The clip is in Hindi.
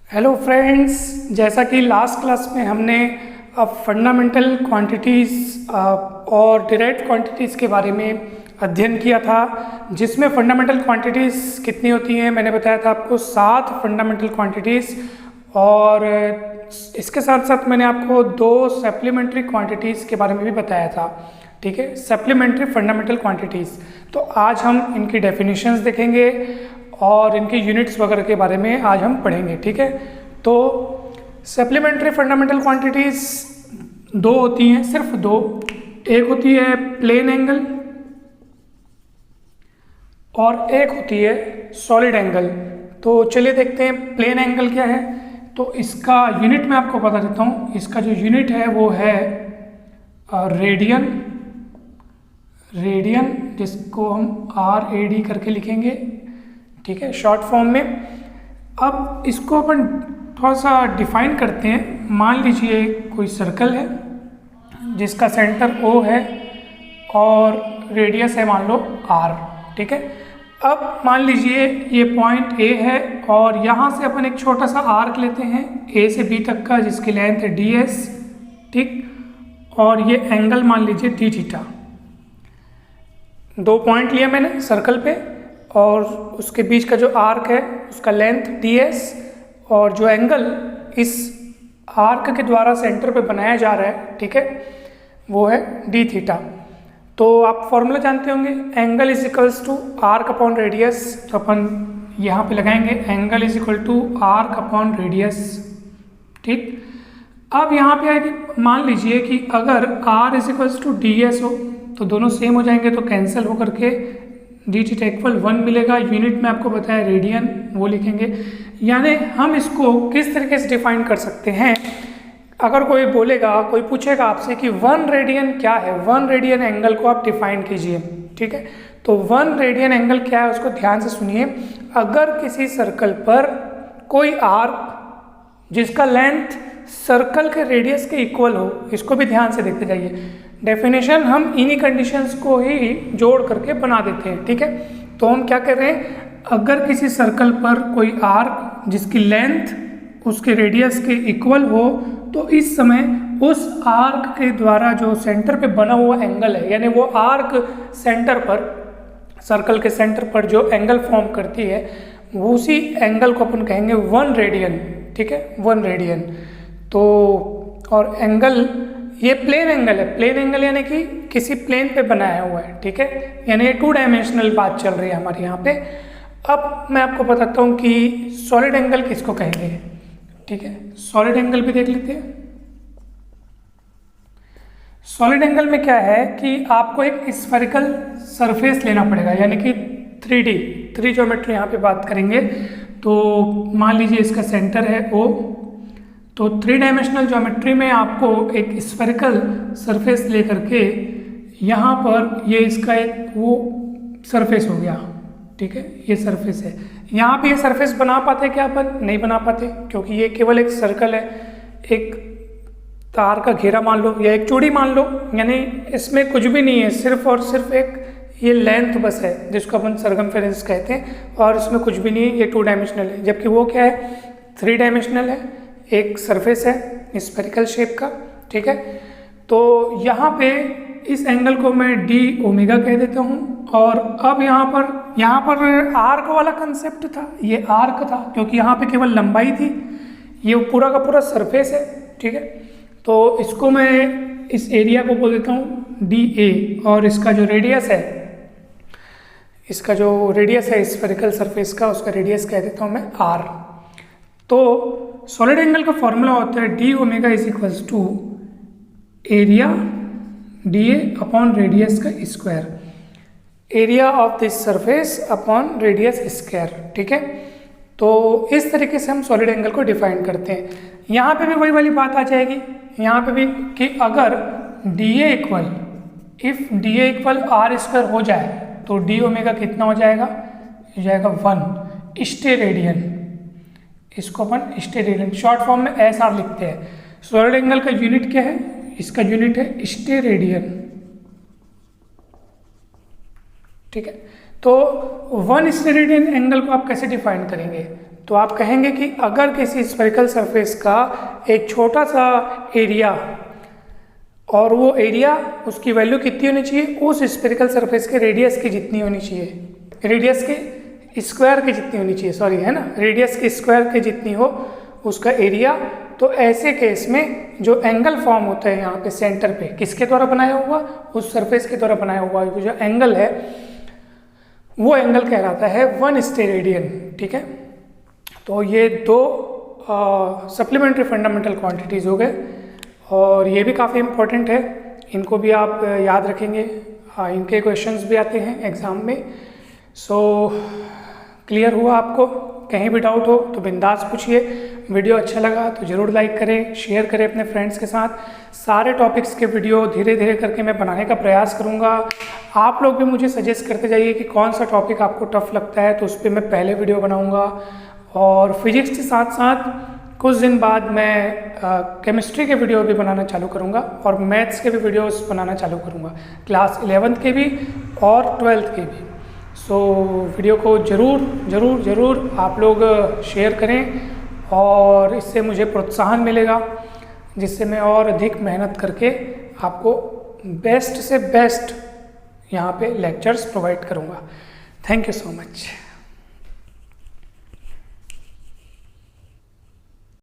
हेलो फ्रेंड्स, जैसा कि लास्ट क्लास में हमने अब फंडामेंटल क्वांटिटीज़ और डिराइव्ड क्वांटिटीज़ के बारे में अध्ययन किया था, जिसमें फंडामेंटल क्वांटिटीज़ कितनी होती हैं। मैंने बताया था आपको 7 फंडामेंटल क्वांटिटीज़, और इसके साथ साथ मैंने आपको 2 सप्लीमेंट्री क्वांटिटीज़ के बारे में भी बताया था। ठीक है, सप्लीमेंट्री फंडामेंटल क्वांटिटीज़। तो आज हम इनकी डेफिनेशंस देखेंगे और इनके यूनिट्स वगैरह के बारे में आज हम पढ़ेंगे। ठीक है, तो सप्लीमेंट्री फंडामेंटल क्वांटिटीज़ 2 होती हैं, सिर्फ 2। एक होती है प्लेन एंगल और एक होती है सॉलिड एंगल। तो चलिए देखते हैं प्लेन एंगल क्या है। तो इसका यूनिट मैं आपको बता देता हूँ। इसका जो यूनिट है वो है रेडियन, जिसको हम RAD करके लिखेंगे। ठीक है, शॉर्ट फॉर्म में। अब इसको अपन थोड़ा सा डिफाइन करते हैं। मान लीजिए कोई सर्कल है जिसका सेंटर O है और रेडियस है मान लो R। ठीक है, अब मान लीजिए ये पॉइंट A है और यहाँ से अपन एक छोटा सा आर्क लेते हैं A से B तक का, जिसकी लेंथ है DS। ठीक, और ये एंगल मान लीजिए d थीटा। 2 पॉइंट लिया मैंने सर्कल पे, और उसके बीच का जो आर्क है उसका लेंथ DS, और जो एंगल इस आर्क के द्वारा सेंटर पे बनाया जा रहा है, ठीक है, वो है d थीटा। तो आप फॉर्मूला जानते होंगे, angle is equals to arc upon radius. तो अपन यहाँ पे लगाएंगे angle is equal to arc upon radius. ठीक, अब यहाँ पे आएगी, मान लीजिए कि अगर r is equals to DS हो तो दोनों सेम हो जाएंगे, तो कैंसिल हो करके d थीटा इक्वल 1 मिलेगा। यूनिट में आपको बताया रेडियन, वो लिखेंगे। यानी हम इसको किस तरीके से डिफाइन कर सकते हैं। अगर कोई बोलेगा, कोई पूछेगा आपसे कि 1 रेडियन क्या है, 1 रेडियन एंगल को आप डिफाइन कीजिए। ठीक है, तो 1 रेडियन एंगल क्या है उसको ध्यान से सुनिए। अगर किसी सर्कल पर कोई आर्क जिसका लेंथ सर्कल के रेडियस के इक्वल हो, इसको भी ध्यान से देखते जाइए। डेफिनेशन हम इन्हीं कंडीशंस को ही जोड़ करके बना देते हैं। ठीक है, तो हम क्या कर रहे हैं, अगर किसी सर्कल पर कोई आर्क जिसकी लेंथ उसके रेडियस के इक्वल हो, तो इस समय उस आर्क के द्वारा जो सेंटर पे बना हुआ एंगल है, यानी वो आर्क सेंटर पर, सर्कल के सेंटर पर जो एंगल फॉर्म करती है, वो उसी एंगल को अपन कहेंगे 1 रेडियन। ठीक है, 1 रेडियन। तो और एंगल ये प्लेन एंगल है। प्लेन एंगल यानी कि किसी प्लेन पे बनाया हुआ है। ठीक है, यानी 2 डायमेंशनल बात चल रही है हमारे यहाँ पे। अब मैं आपको बताता हूँ कि सॉलिड एंगल किसको कहेंगे। ठीक है, सॉलिड एंगल भी देख लेते हैं। सॉलिड एंगल में क्या है कि आपको एक स्फेरिकल सरफेस लेना पड़ेगा, यानी कि 3 ज्योमेट्री यहाँ पे बात करेंगे। तो मान लीजिए इसका सेंटर है O, तो 3 डायमेंशनल ज्योमेट्री में आपको एक स्फेरिकल सरफेस लेकर के यहाँ पर ये इसका एक वो सरफेस हो गया। ठीक है, ये सरफेस है। यहाँ पे ये सरफेस बना पाते क्या अपन? नहीं बना पाते, क्योंकि ये केवल एक सर्कल है, एक तार का घेरा मान लो या एक चूड़ी मान लो, यानी इसमें कुछ भी नहीं है, सिर्फ और सिर्फ एक ये लेंथ बस है जिसको अपन सरकमफेरेंस कहते हैं, और इसमें कुछ भी नहीं है। ये 2 डायमेंशनल है, जबकि वो क्या है, 3 डायमेंशनल है। एक सरफेस है स्फेरिकल शेप का। ठीक है, तो यहाँ पे इस एंगल को मैं d ओमेगा कह देता हूँ। और अब यहाँ पर आर्क वाला कंसेप्ट था, ये आर्क था क्योंकि यहाँ पे केवल लंबाई थी, ये पूरा का पूरा सरफेस है। ठीक है, तो इसको मैं इस एरिया को बोल देता हूँ dA, और इसका जो रेडियस है स्फेरिकल सरफेस का, उसका रेडियस कह देता हूँ मैं R। तो सॉलिड एंगल का फॉर्मूला होता है d omega is equals to area dA upon radius का square, area of this surface upon radius square. ठीक है, तो इस तरीके से हम सॉलिड एंगल को डिफाइन करते हैं। यहाँ पे भी वही वाली बात आ जाएगी, यहाँ पे भी कि अगर dA इक्वल R स्क्वायर हो जाए तो d ओमेगा कितना हो जाएगा? हो जाएगा 1 स्टेरेडियन। इसको अपन स्टेरेडियन शॉर्ट फॉर्म में SR लिखते हैं। सॉलिड एंगल का यूनिट क्या है? इसका यूनिट है स्टेरेडियन। ठीक है, तो 1 स्टेरेडियन एंगल को आप कैसे डिफाइन करेंगे? तो आप कहेंगे कि अगर किसी स्फेरिकल सरफेस का एक छोटा सा एरिया और वो एरिया उसकी वैल्यू कितनी होनी चाहिए, उस स्फेरिकल सरफेस के रेडियस की जितनी होनी चाहिए, रेडियस के स्क्वायर की जितनी होनी चाहिए, सॉरी है ना, रेडियस के स्क्वायर की जितनी हो उसका एरिया। तो ऐसे केस में जो एंगल फॉर्म होता है यहाँ पे सेंटर पे, किसके द्वारा बनाया हुआ, उस सरफेस के द्वारा बनाया हुआ जो एंगल है वो एंगल कहलाता है 1 स्टेरेडियन। ठीक है, तो ये दो सप्लीमेंट्री फंडामेंटल क्वांटिटीज़ हो गए और ये भी काफ़ी इम्पोर्टेंट है, इनको भी आप याद रखेंगे, इनके क्वेश्चंस भी आते हैं एग्ज़ाम में। सो क्लियर हुआ आपको? कहीं भी डाउट हो तो बिंदास पूछिए। वीडियो अच्छा लगा तो ज़रूर लाइक करें, शेयर करें अपने फ्रेंड्स के साथ। सारे टॉपिक्स के वीडियो धीरे धीरे करके मैं बनाने का प्रयास करूँगा। आप लोग भी मुझे सजेस्ट करते जाइए कि कौन सा टॉपिक आपको टफ लगता है, तो उस पर मैं पहले वीडियो बनाऊँगा। और फिजिक्स के साथ साथ कुछ दिन बाद मैं केमिस्ट्री के वीडियो भी बनाना चालू करूँगा और मैथ्स के भी वीडियोस बनाना चालू करूँगा, क्लास 11th के भी और 12th के भी। सो वीडियो को ज़रूर आप लोग शेयर करें और इससे मुझे प्रोत्साहन मिलेगा, जिससे मैं और अधिक मेहनत करके आपको बेस्ट से बेस्ट यहाँ पे लेक्चर्स प्रोवाइड करूँगा। Thank you so much.